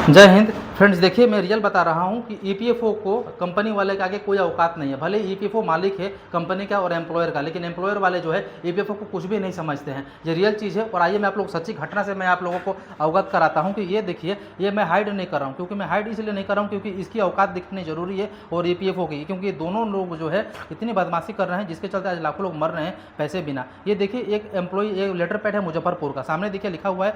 जय हिंद फ्रेंड्स। देखिए, मैं रियल बता रहा हूं कि ईपीएफओ को कंपनी वाले के आगे कोई औकात नहीं है। भले ईपीएफओ मालिक है कंपनी का और एम्प्लॉयर का, लेकिन एम्प्लॉयर वाले जो है ईपीएफओ को कुछ भी नहीं समझते हैं। ये रियल चीज़ है। और आइए मैं आप लोग सच्ची घटना से मैं आप लोगों को अवगत कराता हूँ कि ये देखिए, ये मैं हाइड नहीं कर रहा हूँ, क्योंकि मैं हाइड इसलिए नहीं कर रहा हूँ क्योंकि इसकी औकात दिखनी जरूरी है और ईपीएफओ की, क्योंकि दोनों लोग जो है इतनी बदमाशी कर रहे हैं जिसके चलते आज लाखों लोग मर रहे हैं पैसे बिना। ये देखिए, एक एम्प्लॉई, एक लेटर पैड है मुजफ्फरपुर का, सामने देखिए लिखा हुआ है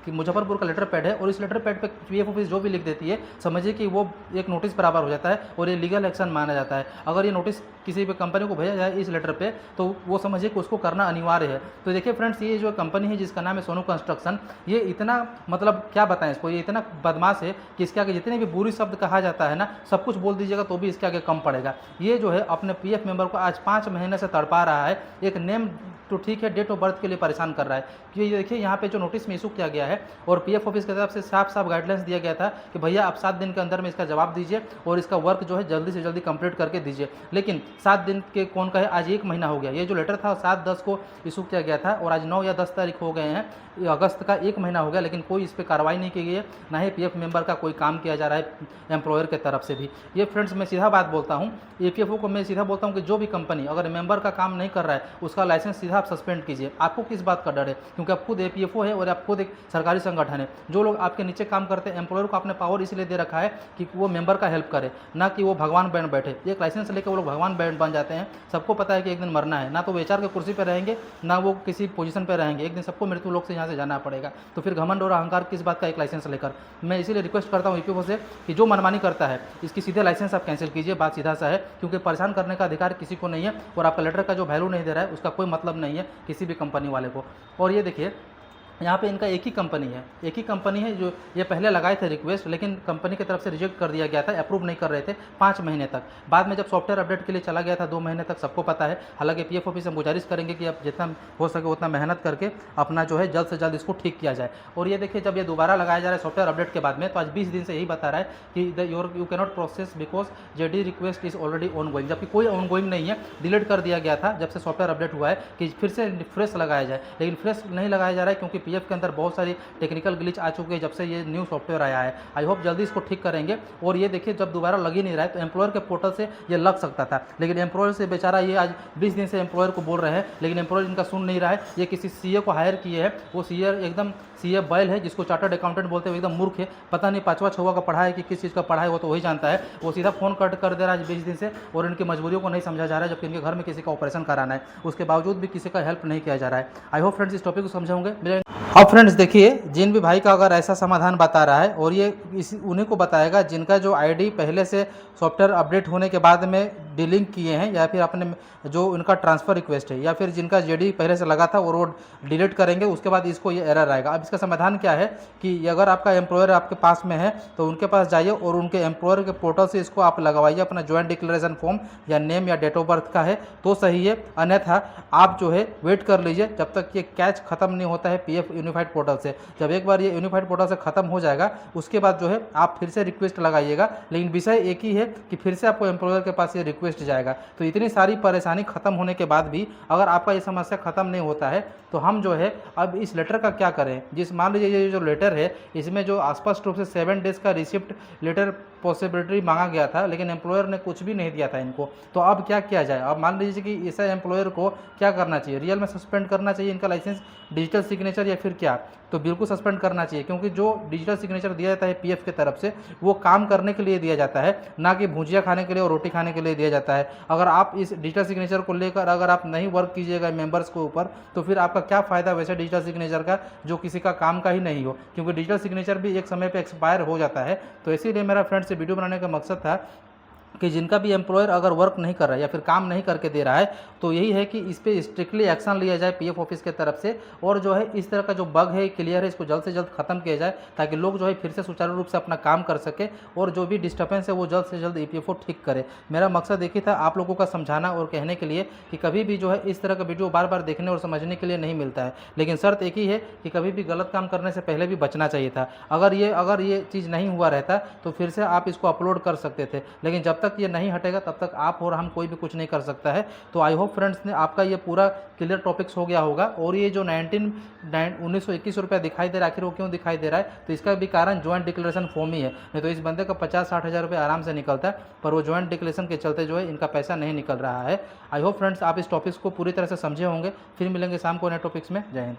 कि मुजफ्फरपुर का लेटर पैड है, और इस लेटर पैड पे पीएफ ऑफिस जो भी लिख देती है, समझिए कि वो एक नोटिस बराबर हो जाता है और ये लीगल एक्शन माना जाता है। अगर ये नोटिस किसी भी कंपनी को भेजा जाए इस लेटर पे, तो वो समझिए कि उसको करना अनिवार्य है। तो देखिए फ्रेंड्स, ये जो कंपनी है जिसका नाम है सोनू कंस्ट्रक्शन, ये इतना मतलब क्या बताएं इसको, ये इतना बदमाश है कि इसके आगे जितने भी बुरी शब्द कहा जाता है ना, सब कुछ बोल दीजिएगा तो भी इसके आगे कम पड़ेगा। ये जो है अपने पीएफ मेंबर को आज 5 महीने से तड़पा रहा है। एक नेम तो ठीक है, डेट ऑफ बर्थ के लिए परेशान कर रहा है। कि ये देखिए, यहाँ पे जो नोटिस में इशू किया गया है और पीएफ ऑफिस की तरफ से साफ साफ गाइडलाइंस दिया गया था कि भैया आप 7 दिन के अंदर में इसका जवाब दीजिए और इसका वर्क जो है जल्दी से जल्दी कंप्लीट करके दीजिए। लेकिन 7 दिन के कौन का है, आज 1 महीना हो गया। ये जो लेटर था 7/10 को इशू किया गया था और आज 9 या 10 तारीख हो गए हैं, अगस्त का 1 महीना हो गया, लेकिन कोई इस पर कार्रवाई नहीं की गई है, ना ही पीएफ मेंबर का कोई काम किया जा रहा है एम्प्लॉयर के तरफ से भी। ये फ्रेंड्स, मैं सीधा बात बोलता हूँ, ईपीएफओ को मैं सीधा बोलता हूँ कि जो भी कंपनी अगर मेंबर का काम नहीं कर रहा है उसका लाइसेंस सीधा आप सस्पेंड कीजिए। आपको किस बात का डर है? क्योंकि आप खुद ईपीएफओ है और आप खुद एक सरकारी संगठन है। जो लोग आपके नीचे काम करते हैं, एम्प्लॉयर को आपने पावर इसलिए दे रखा है कि वो मेंबर का हेल्प करे, ना कि वो भगवान बन बैठे। एक लाइसेंस लेकर वो लोग भगवान बन जाते हैं। सबको पता है कि एक दिन मरना है, ना तो वो एचआर की कुर्सी पर रहेंगे, ना वो किसी पोजीशन पर रहेंगे। एक दिन सबको मृत्यु लोक से यहाँ से जाना पड़ेगा। तो फिर घमंड और अहंकार किस बात का एक लाइसेंस लेकर? मैं इसीलिए रिक्वेस्ट करता हूँ ईपीएफओ से कि जो मनमानी करता है इसकी सीधे लाइसेंस आप कैंसिल कीजिए। बात सीधा सा है, क्योंकि परेशान करने का अधिकार किसी को नहीं है और आपका लेटर का जो वैल्यू नहीं दे रहा है उसका कोई मतलब नहीं है किसी भी कंपनी वाले को। और ये देखिए, यहाँ पे इनका एक ही कंपनी है जो ये पहले लगाए थे रिक्वेस्ट, लेकिन कंपनी की तरफ से रिजेक्ट कर दिया गया था, अप्रूव नहीं कर रहे थे 5 महीने तक। बाद में जब सॉफ्टवेयर अपडेट के लिए चला गया था 2 महीने तक, सबको पता है। हालांकि पीएफ ऑफिस से गुजारिश करेंगे कि अब जितना हो सके उतना मेहनत करके अपना जो है जल्द से जल्द इसको ठीक किया जाए। और ये देखिए, जब ये दोबारा लगाया जा रहा है सॉफ्टवेयर अपडेट के बाद में, तो आज 20 दिन से यही बता रहा है कि you cannot process because JD request is already on going, जबकि कोई ऑन गोइंग नहीं है। डिलीट कर दिया गया था जब से सॉफ्टवेयर अपडेट हुआ है कि फिर से फ्रेश लगाया जाए, लेकिन फ्रेश नहीं लगाया जा रहा है क्योंकि पीएफ के अंदर बहुत सारी टेक्निकल ग्लिच आ चुके हैं जब से ये न्यू सॉफ्टवेयर आया है। आई होप जल्दी इसको ठीक करेंगे। और ये देखिए, जब दोबारा लग ही नहीं रहा है तो एम्प्लॉयर के पोर्टल से ये लग सकता था, लेकिन एम्प्लॉयर से बेचारा ये आज 20 दिन से एम्प्लॉयर को बोल रहे हैं, लेकिन एम्प्लॉयर इनका सुन नहीं रहा है। ये किसी सीए को हायर किए हैं, वो सीए एकदम सीए बैल है, जिसको चार्टर्ड अकाउंटेंट बोलते हैं, एकदम मूर्ख है। पता नहीं 5वां 6वां का पढ़ा है कि किस चीज़ का पढ़ा है, वो तो वही जानता है। वो सीधा फोन कट कर दे रहा है आज 20 दिन से, और इनकी मजबूरियों को नहीं समझा जा रहा है, जबकि इनके घर में किसी का ऑपरेशन कराना है, उसके बावजूद भी किसी का हेल्प नहीं किया जा रहा है। आई होप फ्रेंड्स इस टॉपिक को समझेंगे। अब फ्रेंड्स देखिए, जिन भी भाई का अगर ऐसा समाधान बता रहा है, और ये उन्हीं को बताएगा जिनका जो आईडी पहले से सॉफ्टवेयर अपडेट होने के बाद में डिलिंक किए हैं, या फिर अपने जो उनका ट्रांसफ़र रिक्वेस्ट है, या फिर जिनका जेडी पहले से लगा था और वो डिलीट करेंगे, उसके बाद इसको ये एरर आएगा। अब इसका समाधान क्या है कि अगर आपका एम्प्लॉयर आपके पास में है तो उनके पास जाइए और उनके एम्प्लॉयर के पोर्टल से इसको आप लगवाइए। अपना ज्वाइंट डिक्लेरेशन फॉर्म या नेम या डेट ऑफ बर्थ का है तो सही है, अन्यथा आप जो है वेट कर लीजिए जब तक ये कैच खत्म नहीं होता है पीएफ यूनिफाइड पोर्टल से। जब एक बार ये यूनिफाइड पोर्टल से खत्म हो जाएगा, उसके बाद जो है आप फिर से रिक्वेस्ट लगाइएगा, लेकिन विषय एक ही है कि फिर से आपको एम्प्लॉयर के पास ये रिक्वेस्ट जाएगा। तो इतनी सारी परेशानी खत्म होने के बाद भी अगर आपका ये समस्या खत्म नहीं होता है, तो हम जो है अब इस लेटर का क्या करें? जिस मान लीजिए ये जो लेटर है, इसमें जो स्पष्ट रूप से 7 डेज का रिसिप्ट लेटर पॉसिबिलिटी मांगा गया था, लेकिन एम्प्लॉयर ने कुछ भी नहीं दिया था इनको। तो अब क्या किया जाए? अब मान लीजिए कि ऐसा एम्प्लॉयर को क्या करना चाहिए? रियल में सस्पेंड करना चाहिए इनका लाइसेंस, डिजिटल सिग्नेचर, या फिर क्या? तो बिल्कुल सस्पेंड करना चाहिए, क्योंकि जो डिजिटल सिग्नेचर दिया जाता है पीएफ की तरफ से, वो काम करने के लिए दिया जाता है, ना कि भुजिया खाने के लिए और रोटी खाने के लिए दिया जाता है। अगर आप इस डिजिटल सिग्नेचर को लेकर अगर आप नहीं वर्क कीजिएगा मेंबर्स के ऊपर, तो फिर आपका क्या फ़ायदा वैसे डिजिटल सिग्नेचर का, जो किसी का काम का ही नहीं हो, क्योंकि डिजिटल सिग्नेचर भी एक समय पर एक्सपायर हो जाता है। तो इसीलिए मेरा फ्रेंड से वीडियो बनाने का मकसद था कि जिनका भी एम्प्लॉयर अगर वर्क नहीं कर रहा है या फिर काम नहीं करके दे रहा है, तो यही है कि इस पर स्ट्रिक्टली एक्शन लिया जाए पीएफ ऑफिस के तरफ से, और जो है इस तरह का जो बग है क्लियर है, इसको जल्द से जल्द खत्म किया जाए, ताकि लोग जो है फिर से सुचारू रूप से अपना काम कर सके, और जो भी डिस्टर्बेंस है वो जल्द से जल्द ईपीएफओ ठीक करे। मेरा मकसद एक ही था, आप लोगों का समझाना और कहने के लिए कि कभी भी जो है इस तरह का वीडियो बार बार देखने और समझने के लिए नहीं मिलता है, लेकिन शर्त एक ही है कि कभी भी गलत काम करने से पहले भी बचना चाहिए था। अगर ये चीज़ नहीं हुआ रहता तो फिर से आप इसको अपलोड कर सकते थे, लेकिन जब तक तक ये नहीं हटेगा तब तक आप और हम कोई भी कुछ नहीं कर सकता है। तो आई होप फ्रेंड्स ने आपका ये पूरा क्लियर टॉपिक्स हो गया होगा। और ये जो 1921 रुपया दिखाई दे रहा है, आखिर वो क्यों दिखाई दे रहा है, तो इसका भी कारण ज्वाइंट डिक्लेरेशन फॉर्म ही है। नहीं तो इस बंदे का 50-60 हज़ार रुपये आराम से निकलता है, पर वो ज्वाइंट डिक्लेरेशन के चलते जो है इनका पैसा नहीं निकल रहा है। आई होप फ्रेंड्स आप इस टॉपिक्स को पूरी तरह से समझे होंगे। फिर मिलेंगे शाम को नए टॉपिक्स में। जय हिंद।